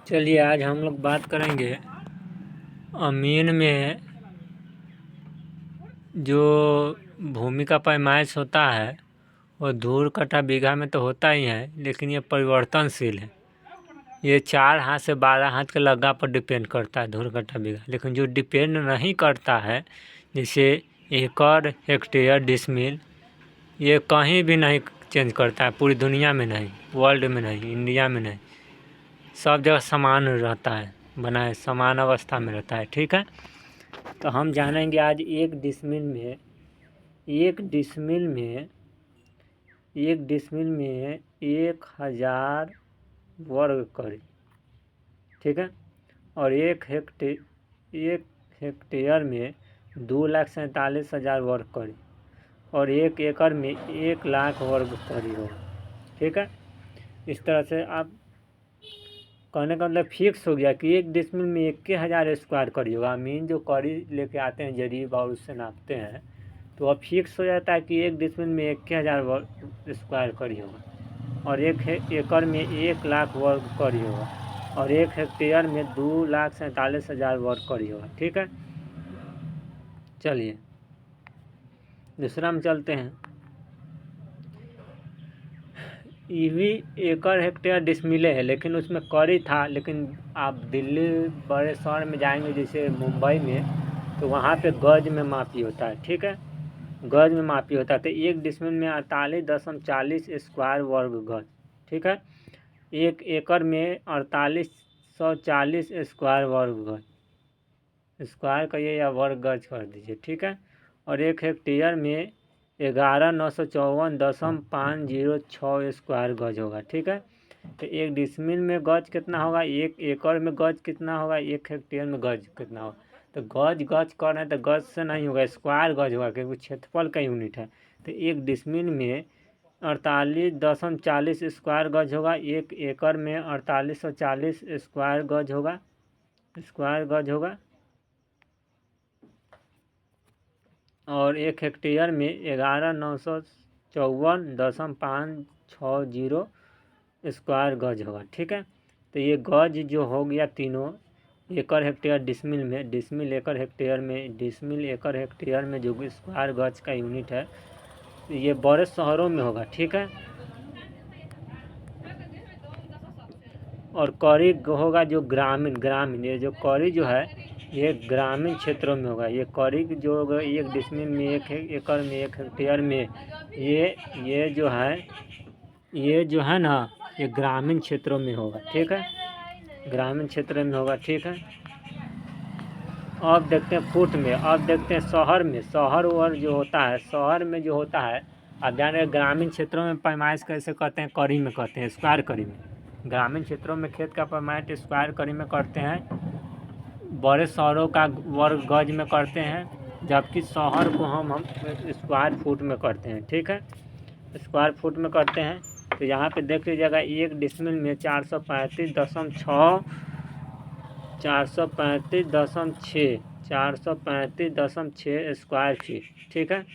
चलिए आज हम लोग बात करेंगे अमीन में जो भूमि का पैमाइश होता है वो धूर कट्ठा बीघा में तो होता ही है, लेकिन ये परिवर्तनशील है। ये 4 हाथ से 12 हाथ के लगा पर डिपेंड करता है धूर कट्ठा बीघा। लेकिन जो डिपेंड नहीं करता है, जैसे एकड़, हेक्टेयर, डिसमिल, ये कहीं भी नहीं चेंज करता है, पूरी दुनिया में नहीं, वर्ल्ड में नहीं, इंडिया में नहीं, सब जगह समान रहता है, बनाए समान अवस्था में रहता है। ठीक है, तो हम जानेंगे आज एक डिसमिल में 1000 वर्ग करी। ठीक है, और एक हेक्टेयर में 2,47,000 वर्ग करी, और एक एकड़ में 1,00,000 वर्ग करी होगा। ठीक है, इस तरह से आप कहने का मतलब फिक्स हो गया कि एक डिसमिल में 1,000 स्क्वायर करी होगा। मीन जो करी लेके आते हैं जरीब और उससे नापते हैं, तो अब फिक्स हो जाता है कि एक डिसमिल में 1,000 स्क्वायर करी होगा, और एक एकड़ में 1,00,000 वर्ग करी होगा, और एक हेक्टेयर में 2,47,000 वर्ग करी होगा। ठीक है, चलिए दूसरा में चलते हैं। ये भी एकड़, हेक्टेयर, डिसमिले है, लेकिन उसमें करी था। लेकिन आप दिल्ली बड़े शहर में जाएंगे जैसे मुंबई में, तो वहाँ पे गज में मापी होता है। ठीक है, गज में मापी होता है। तो एक डिसमिल में 48.40 स्क्वायर वर्ग गज। ठीक है, एक एकड़ में 4840 स्क्वायर वर्ग गज, स्क्वायर करिए या वर्ग गज कर दीजिए। ठीक है, और एक हेक्टेयर में 11,954.506 स्क्वायर गज होगा। ठीक है, तो एक डिसमिल में गज कितना होगा, एक एकड़ में गज कितना होगा, एक हेक्टेयर में गज कितना होगा। तो गज कर रहे हैं तो गज से नहीं होगा, स्क्वायर गज होगा, क्योंकि क्षेत्रफल का यूनिट है। तो एक डिसमिल में 48.40 स्क्वायर गज होगा, एक एकड़ में 4840 स्क्वायर गज होगा, और एक हेक्टेयर में 11,954.560 स्क्वायर गज होगा। ठीक है, तो ये गज जो हो गया तीनों, एकड़, हेक्टेयर, डिसमिल में, डिसमिल एकड़ हेक्टेयर में, डिसमिल एकड़ हेक्टेयर में जो स्क्वायर गज का यूनिट है, ये बड़े शहरों में होगा। ठीक है, और करी होगा जो ग्रामीण ये जो करी जो है ये ग्रामीण क्षेत्रों में होगा। ये करी जो होगा एक डिसमिल में, एक एकड़ में, एक हेक्टेयर में, ये जो है ना, ये ग्रामीण क्षेत्रों में होगा। ठीक है, ग्रामीण क्षेत्र में होगा। ठीक है, अब देखते हैं फुट में। अब देखते हैं शहर में। शहर और जो होता है, शहर में जो होता है, अब जाने ग्रामीण क्षेत्रों में पैमाइश कैसे करते हैं, करी में करते हैं, स्क्वायर करी में। ग्रामीण क्षेत्रों में खेत का पैमाइश स्क्वायर करी में करते हैं, बड़े शहरों का वर्ग गज में करते हैं, जबकि शहर को हम स्क्वायर फुट में करते हैं। ठीक है, स्क्वायर फुट में करते हैं। तो यहाँ पे देख लीजिएगा, एक डिसमिल में 435.6 स्क्वायर फीट। ठीक है,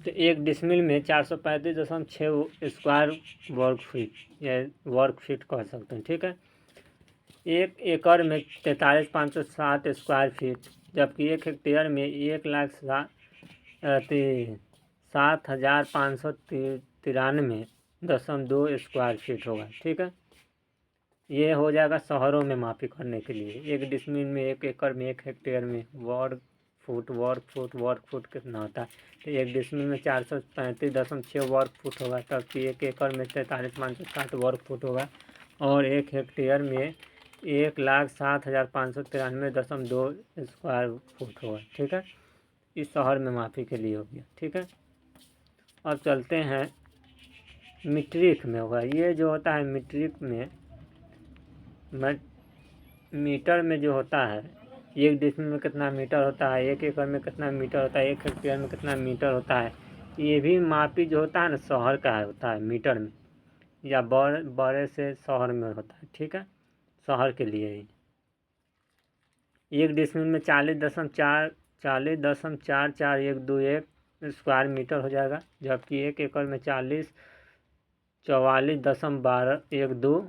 तो एक डिसमिल में 435.6 स्क्वायर वर्ग फीट या वर्ग फीट कह सकते हैं। ठीक है, एक एकड़ में 43,507 स्क्वायर फीट, जबकि एक हेक्टेयर में 1,07,593.2 स्क्वायर फीट होगा। ठीक है, ये हो जाएगा शहरों में मापी करने के लिए। एक डिसमिल में, एक एकड़ में, एक हेक्टेयर में वर्ग फुट कितना होता है। तो एक डिसमिल में 435.6 वर्ग फुट होगा, तबकि एक एकड़ में 43,507 वर्ग फुट होगा, और एक हेक्टेयर में 1,07,593.2 स्क्वायर फुट होगा। ठीक है, इस शहर में मापी के लिए हो गया। ठीक है, अब चलते हैं मीट्रिक में होगा। ये जो होता है मीट्रिक में, मीटर में जो होता है, एक डिसमिल में कितना मीटर होता है, एक एकड़ में कितना मीटर होता है, एक हेक्टेयर में कितना मीटर होता है, ये भी मापी जो होता है ना शहर का होता है, मीटर में या बड़े से शहर में होता है। ठीक है, शहर के लिए ही एक डिसमिल में 40.441421 स्क्वायर मीटर हो जाएगा, जबकि 1 एकड़ में 44,44,12,12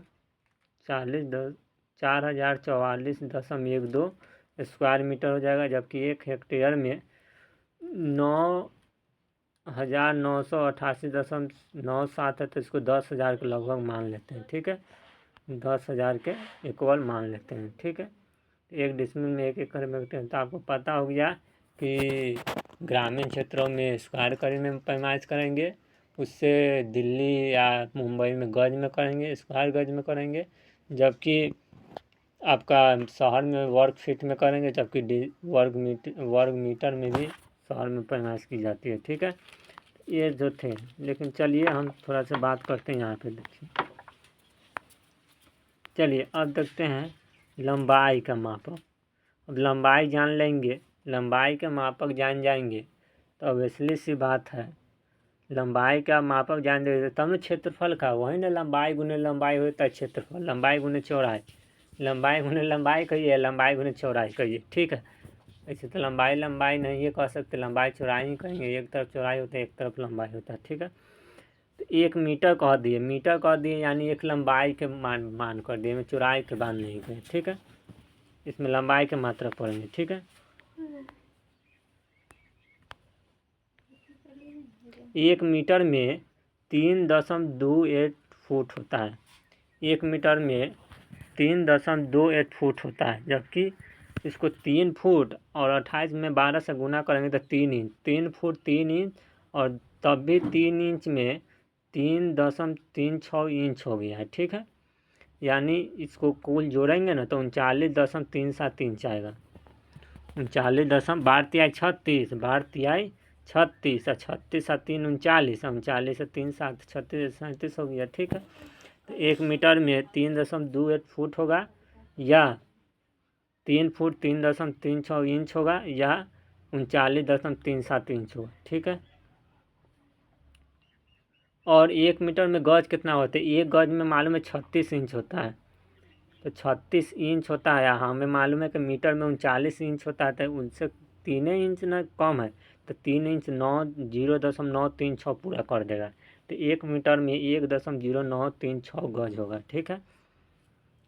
4,044,12 स्क्वायर मीटर हो जाएगा, जबकि 1 हेक्टेयर में 9,988,97 है, तो इसको 10,000 के लगभग मान लेते हैं। ठीक है, 10,000 के इक्वल मान लेते हैं। ठीक है, 1 डिसमिल में 1 एकड़ में तो आपको पता हो गया कि ग्रामीण क्षेत्रों में स्क्वायर करी में पैमाइश करेंगे, उससे दिल्ली या मुंबई में गज में करेंगे, स्क्वायर गज में करेंगे, जबकि आपका शहर में वर्ग फीट में करेंगे, जबकि वर्ग मीटर में भी शहर में पैमाइश की जाती है। ठीक है, ये जो थे, लेकिन चलिए हम थोड़ा सा बात करते हैं यहाँ पे। देखिए, चलिए अब देखते हैं लंबाई का मापक। अब लंबाई जान लेंगे, लंबाई का मापक जान जाएंगे तो ऑब्वियसली सी बात है, लंबाई का मापक जान देंगे तब ना क्षेत्रफल का, वही ना लंबाई गुने लंबाई होता है क्षेत्रफल, लंबाई गुने चौड़ाई, लंबाई गुने लंबाई कहिए, लंबाई गुने चौड़ाई कहिए। ठीक है, ऐसे तो लंबाई नहीं ये कह सकते, लंबाई चौड़ाई ही कहेंगे, एक तरफ चौड़ाई होता है एक तरफ लंबाई होता है। ठीक है, तो 1 मीटर कह दिए, मीटर कह दिए यानी एक लंबाई के मान कर दिए, में चौड़ाई के मान नहीं गए। ठीक है, इसमें लंबाई के मात्रा पड़ेंगे। ठीक है, 1 मीटर में 3.28 फुट होता है, 1 मीटर में 3.28 फुट होता है, जबकि इसको 3 फुट और 28 में 12 से गुना करेंगे तो 3 इंच, 3 फुट 3 इंच, और तब भी 3 इंच में 3.36 इंच हो गया है। ठीक है, यानी इसको कुल जोड़ेंगे ना तो 39.37 इंच आएगा, 39.36 बार तिहाई 36 और 36 और 3 39, 39 और 3 7 36 37 हो गया। ठीक है, तो 1 मीटर में 3.28 फुट होगा, या 3 फुट 3.36 इंच होगा, या 39.37 इंच होगा। ठीक है, और 1 मीटर में गज कितना होता है, एक गज में मालूम है 36 इंच होता है, तो 36 इंच होता है, हमें मालूम है कि मीटर में 39 इंच होता है, तो उनसे 3 इंच ना कम है, तो 3 इंच 0.936 पूरा कर देगा, तो 1 मीटर में 1.0936 गज होगा। ठीक है,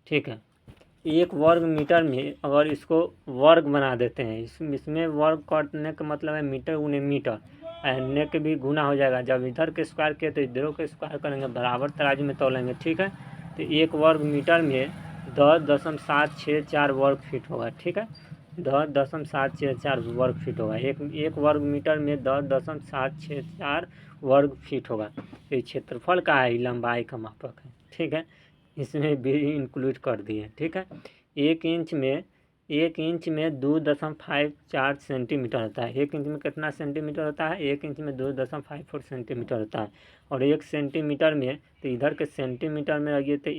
ठीक है, 1 वर्ग मीटर में अगर इसको वर्ग बना देते हैं, इसमें वर्ग करने का मतलब है मीटर गुने मीटर, अन्य के भी गुना हो जाएगा, जब इधर के स्क्वायर किए तो इधरों के स्क्वायर करेंगे, बराबर तराजू में तोलेंगे। ठीक है, तो 1 वर्ग मीटर में 10.764 वर्ग फीट होगा। ठीक है, 10.764 वर्ग फीट होगा, एक वर्ग मीटर में 10.764 वर्ग फीट होगा। ये क्षेत्रफल का है, लंबाई का मापक है। ठीक है, इसमें भी इंक्लूड कर दिए। ठीक है, 1 इंच में 2.54 सेंटीमीटर होता है, 1 इंच में कितना सेंटीमीटर होता है, 1 इंच में 2.54 सेंटीमीटर होता है, और 1 सेंटीमीटर में, तो इधर के सेंटीमीटर में लगिए तो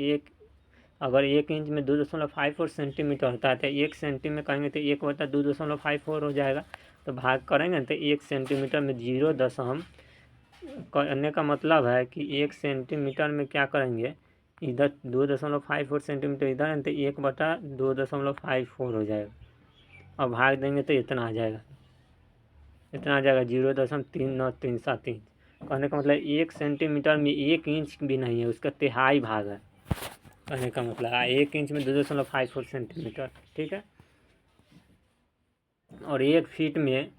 अगर 1 इंच में 2.54 सेंटीमीटर होता है, तो 1 सेंटी में कहेंगे तो 1/2.54 हो जाएगा, तो भाग करेंगे तो 1 सेंटीमीटर में 0 करने का मतलब है कि 1 सेंटीमीटर में क्या करेंगे, इधर 2.54 सेंटीमीटर इधर है, तो 1/2.54 हो जाएगा, और भाग देंगे तो इतना आ जाएगा, 0.3937 इंच। कहने का मतलब 1 सेंटीमीटर में 1 इंच भी नहीं है, उसका तिहाई भाग है, कहने का मतलब 1 इंच में 2.54 सेंटीमीटर। ठीक है, और 1 फीट में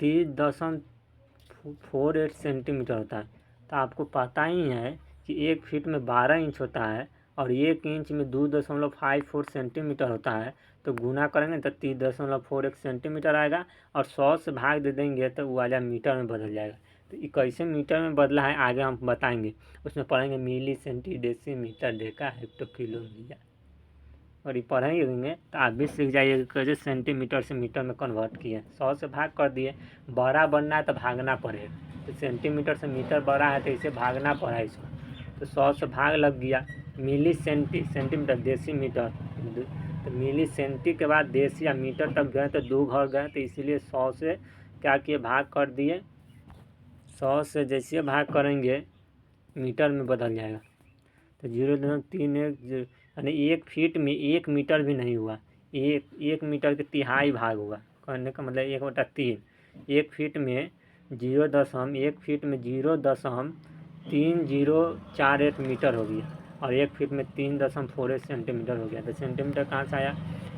30.48 सेंटीमीटर होता है, तो आपको पता ही है कि 1 फीट में 12 इंच होता है, और 1 इंच में 2.54 सेंटीमीटर होता है, तो गुना करेंगे तो 30.41 सेंटीमीटर आएगा, और 100 से भाग दे देंगे तो वो वाला मीटर में बदल जाएगा। तो ये कैसे मीटर में बदला है आगे हम बताएंगे, उसमें पढ़ेंगे milli centi decimetre deca hecto kilometre, और ये पढ़ेंगे तो आप भी सीख जाइएगा कैसे सेंटीमीटर से मीटर में कन्वर्ट किए। 100 से भाग कर दिए, बड़ा बनना है तो भागना पड़ेगा, तो सेंटीमीटर से मीटर बड़ा है तो इसे भागना पड़ा इसको, तो 100 से भाग लग गया, मिली सेंटीमीटर डेसीमीटर, तो मिली सेंटी के बाद देसी या मीटर तक गए तो 2 घर गए, तो इसीलिए 100 से क्या किए, भाग कर दिए, 100 से जैसे भाग करेंगे मीटर में बदल जाएगा, तो 0.31 यानी 1 फीट में 1 मीटर भी नहीं हुआ, एक मीटर के तिहाई भाग होगा, कहने का मतलब 1/3, 1 फीट में 1 फीट में 0.3048 मीटर हो गया और 1 फीट में 3.48 सेंटीमीटर हो गया। तो सेंटीमीटर कहाँ से आया?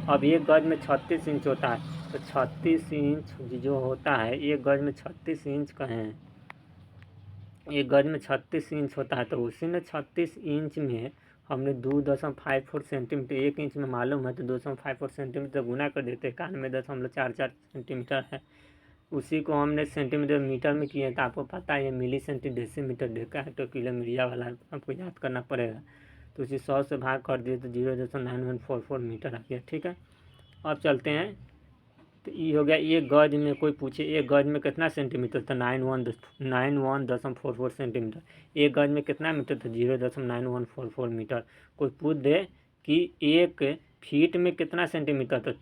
अब 1 गज में 36 इंच होता है, तो 36 इंच जो होता है 1 गज में 36 इंच कहें, 1 गज में 36 इंच होता है, तो उसी में 36 इंच में हमने 2.54 सेंटीमीटर, 1 इंच में मालूम है तो 2.54 सेंटीमीटर गुना कर देते, 91.44 सेंटीमीटर है। उसी को हमने सेंटीमीटर मीटर में किए, तो आपको पता है ये मिली सेंटी डेसीमीटर देखा है, तो किलो मीडिया वाला आपको याद करना पड़ेगा। तो उसी 100 से भाग कर दिए तो 0.9144 मीटर आ गया। ठीक है, अब चलते हैं। तो ये हो गया 1 गज में, कोई पूछे 1 गज में कितना सेंटीमीटर, तो 91.44 सेंटीमीटर। 1 गज में कितना मीटर, तो 0.9144 मीटर। कोई पूछ दे कि 1 फीट में कितना सेंटीमीटर, तो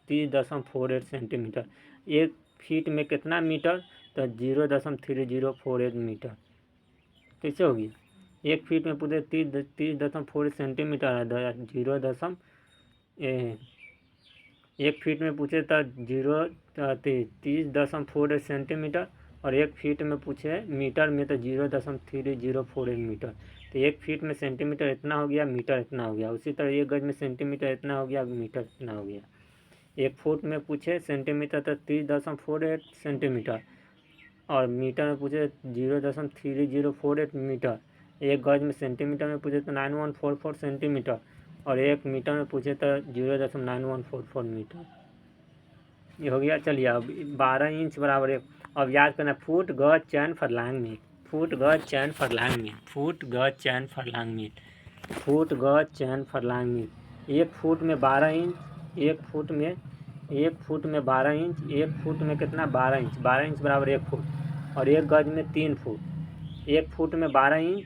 30.48 सेंटीमीटर। 1 फीट में कितना मीटर, तो 0.3048 मीटर। कैसे होगी? 1 फीट में पूरे 30.48 सेंटीमीटर है, 1 फीट में पूछे तो 30.48 सेंटीमीटर, और 1 फीट में पूछे मीटर में तो 0.3048 मीटर। तो 1 फीट में सेंटीमीटर इतना हो गया, मीटर इतना हो गया। उसी तरह 1 गज में सेंटीमीटर इतना हो गया, मीटर इतना हो गया। 1 फुट में पूछे सेंटीमीटर तो 30.48 सेंटीमीटर, और मीटर में पूछे 0.3048 मीटर। 1 गज में सेंटीमीटर में पूछे तो 9144 सेंटीमीटर, और 1 मीटर में पूछे तो 0.9144 मीटर। ये हो गया। चलिए अब 12 इंच बराबर 1। अब याद करना, फुट गज चैन फरलांग मीट, फुट गज चैन फरलांग मीट, फुट गज चैन फरलांग मीट, फुट गज चैन फरलांग मीट। 1 फुट में 12 इंच, 1 फुट में 12 इंच, 1 फुट में कितना 12 इंच, 12 इंच बराबर 1 फुट, और 1 गज में 3 फुट। 1 फुट में 12 इंच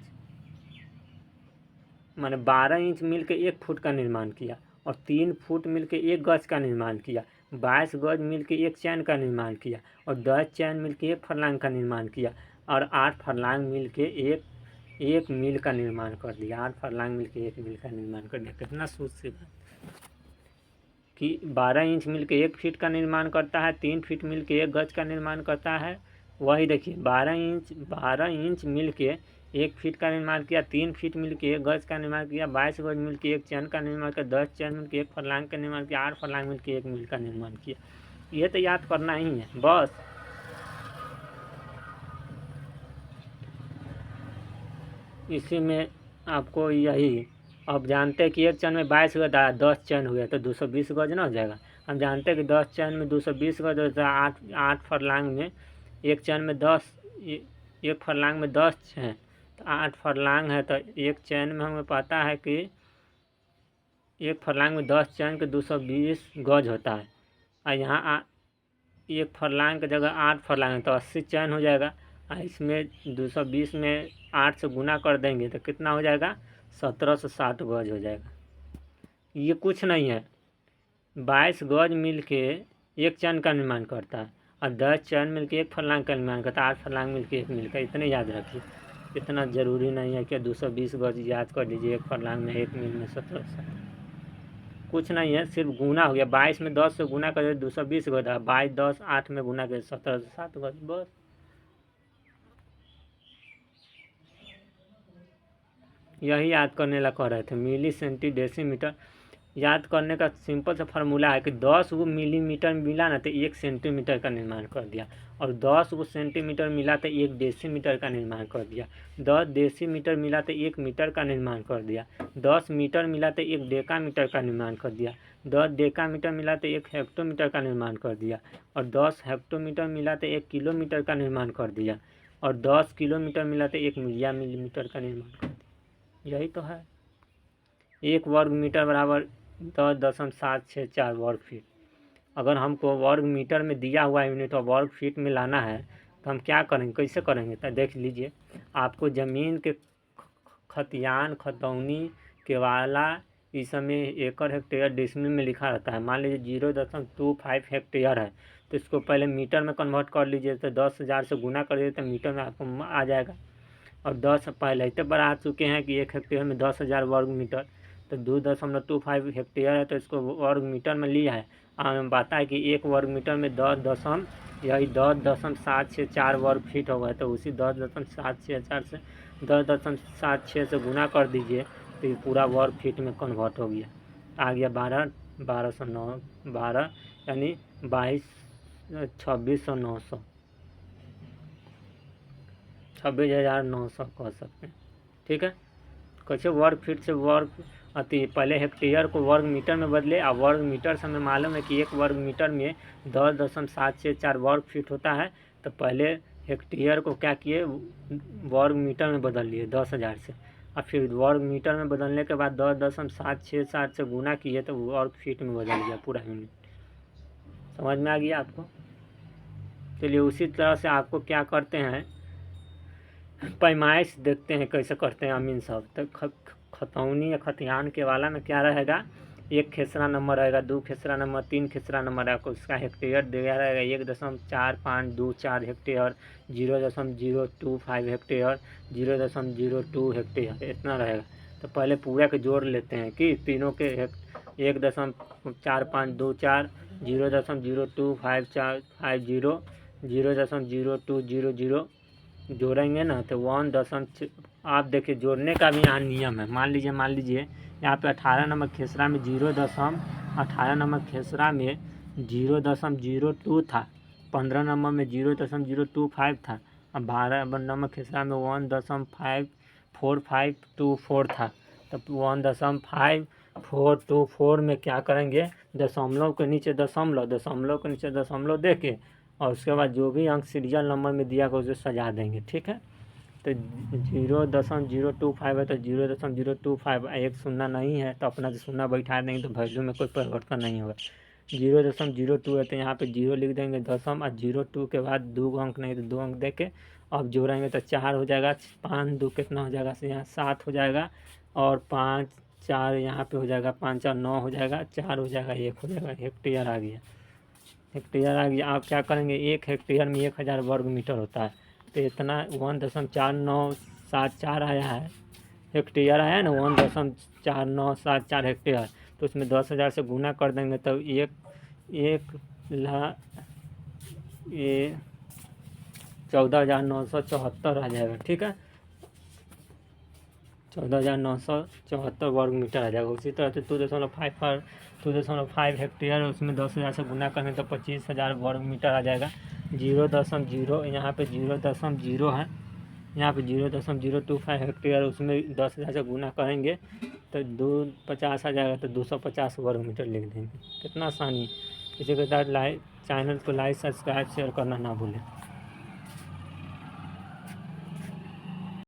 माने 12 इंच मिल के 1 फुट का निर्माण किया, और 3 फुट मिल के 1 गज का निर्माण किया, 22 गज मिल के 1 चैन का निर्माण किया, और 10 चैन मिल के 1 फरलांग का निर्माण किया, और 8 फरलांग मिल के एक मील का निर्माण कर दिया। 8 फरलांग मिल के 1 मील का निर्माण कर दिया। कितना सूझ से बात कि 12 इंच मिल के 1 फीट का निर्माण करता है, 3 फीट मिल के 1 गज का निर्माण करता है। वही देखिए 12 इंच मिल के 1 फीट का निर्माण किया, 3 फीट मिल के 1 गज का निर्माण किया, 22 गज मिल के 1 चैन का निर्माण किया, 10 चैन मिल के 1 फरलांग का निर्माण किया, 8 फरलांग मिल के 1 मील का निर्माण किया। ये तो याद करना ही है बस। इसी में आपको यही, अब जानते हैं कि 1 चैन में 22 गज आया, 10 चैन हो गया तो 220 गज ना हो जाएगा। हम जानते हैं कि 10 चैन में 220 गज होता है। 8 फरलांग में 1 चैन में 10, 1 फरलांग में 10 चैन, तो 8 फरलांग है, तो 1 चैन में हमें पता है कि 1 फरलांग में 10 चैन के 220 गज होता है। और यहाँ 1 फरलांग की जगह 8 फरलांग है तो 80 चैन हो जाएगा। इसमें 220 में 8 से गुना कर देंगे तो कितना हो जाएगा, 1760 गज हो जाएगा। ये कुछ नहीं है, 22 गज मिल के 1 चैन का निर्माण करता है, और 10 चैन मिल के 1 फरलांग का निर्माण करता है, 8 फरलांग मिल के 1 मील का। इतने याद रखिए, इतना ज़रूरी नहीं है कि 220 गज याद कर लीजिए, 1 फरलांग में 1 मील में 1760, कुछ नहीं है, सिर्फ गुना हो गया। 22 में 10 से गुना कर 220 गज है, 22 10 8 में गुना कर 1760 गज, बस। यही याद करने ला कह रहे थे, मिली सेंटी डेसीमीटर। याद करने का सिंपल सा फार्मूला है कि 10 गो मिलीमीटर मिला ना तो 1 सेंटीमीटर का निर्माण कर दिया, और 10 गो सेंटीमीटर मिला तो 1 डेसीमीटर का निर्माण कर दिया, 10 डेसीमीटर मिला तो 1 मीटर का निर्माण कर दिया, 10 मीटर मिला तो 1 डेकामीटर का निर्माण कर दिया, 10 डेकामीटर मिला तो 1 हेक्टोमीटर का निर्माण कर दिया, और 10 हेक्टोमीटर मिला तो 1 किलोमीटर का निर्माण कर दिया, और 10 किलोमीटर मिला तो 1 मिलीमीटर का निर्माण कर दिया। यही तो है। 1 वर्ग मीटर बराबर 10.764 वर्ग फीट। अगर हमको वर्ग मीटर में दिया हुआ यूनिट और वर्ग फीट में लाना है तो हम क्या करेंगे, कैसे करेंगे? तो देख लीजिए, आपको ज़मीन के खतियान, खतौनी, केवाला, इस समय एकड़, हेक्टेयर, डेसिमल में लिखा रहता है। मान लीजिए 0.25 हेक्टेयर है तो इसको पहले मीटर में कन्वर्ट कर लीजिए, तो 10,000 से गुना कर दीजिए तो मीटर में आपको आ जाएगा। और 10 पहले इतने बढ़ा चुके हैं कि 1 हेक्टेयर में 10,000 वर्ग मीटर, तो 2.25 हेक्टेयर है तो इसको वर्ग मीटर में लिया है। हमें पता है कि 1 वर्ग मीटर में 10 यही 10.764 वर्ग फीट होगा, तो उसी 10.764 से 10.764 से गुना कर दीजिए, तो ये पूरा वर्ग फीट में कन्वर्ट हो गया, आ गया 12 यानी 26,900 26,900 कह सकते हैं। ठीक है, कैसे वर्ग फीट से वर्ग अति पहले हेक्टेयर को वर्ग मीटर में बदले, और वर्ग मीटर से हमें मालूम है कि 1 वर्ग मीटर में 10.764 वर्ग फीट होता है, तो पहले हेक्टेयर को क्या किए, वर्ग मीटर में बदल लिए 10,000 से, और फिर वर्ग मीटर में बदलने के बाद 10.764 से गुना किए तो वर्ग फीट में बदल गया पूरा यूनिट। समझ में आ गया आपको? चलिए उसी तरह से आपको क्या करते हैं, पैमाइश देखते हैं कैसे करते हैं अमीन साहब। तो खतौनी या खतियान के वाला में क्या रहेगा, 1 खेसरा नंबर रहेगा, 2 खेसरा नंबर, 3 खेसरा नंबर आपको उसका हेक्टेयर दिया रहेगा, 1.4524 हेक्टेयर, 0.025 हेक्टेयर, 0.02 हेक्टेयर, इतना रहेगा। तो पहले पूरा के जोड़ लेते हैं कि तीनों के 1.4524, 0.0250, 0.0200 जोड़ेंगे ना, तो 1 आप देखिए जोड़ने का भी यहाँ नियम है। मान लीजिए यहाँ पे 18 नंबर खेसरा में 18 नंबर खेसरा में 0.02 था, 15 नंबर में 0.025 था, और 12 नंबर खेसरा में 1.5424 था। तब 1.5424 में क्या करेंगे, दशमलव के नीचे दशमलव दे के, और उसके बाद जो भी अंक सीरियल नंबर में दिया गया उसे सजा देंगे। ठीक है, तो 0.025 है तो 0.025, एक शून्य नहीं है तो अपना से शून्य बैठा देंगे, तो वैल्यू में कोई परिवर्तन नहीं होगा। 0.02 है तो यहाँ पे 0 लिख देंगे दशम, और 0.2 के बाद 2 अंक नहीं तो 2 अंक दे के अब जोड़ेंगे तो 4 हो जाएगा, 5 2 कितना हो जाएगा, से यहाँ 7 हो जाएगा, और 5 4 यहाँ पे हो जाएगा, 5 और 9 हो जाएगा, 4 हो जाएगा, 1 हो जाएगा, हेक्टेयर आ गया। आप क्या करेंगे, 1 हेक्टेयर में 1000 वर्ग मीटर होता है, तो इतना 1.4974 आया है, हेक्टेयर आया ना 1.4974 हेक्टेयर, तो उसमें 10,000 से गुना कर देंगे तो 14,974 आ जाएगा। ठीक है, 14,974 वर्ग मीटर आ जाएगा। उसी तरह से 2.5 हेक्टेयर है, उसमें 10,000 से गुना करेंगे तो 25,000 वर्ग मीटर आ जाएगा। 0.0 यहाँ पे 0.0 है, यहाँ पे 0.025 हेक्टेयर, उसमें 10,000 से गुना करेंगे तो 250 आ जाएगा, तो 250 वर्ग मीटर लिख देंगे। कितना आसानी। इसी के साथ चैनल को लाइक सब्सक्राइब शेयर करना ना भूलें।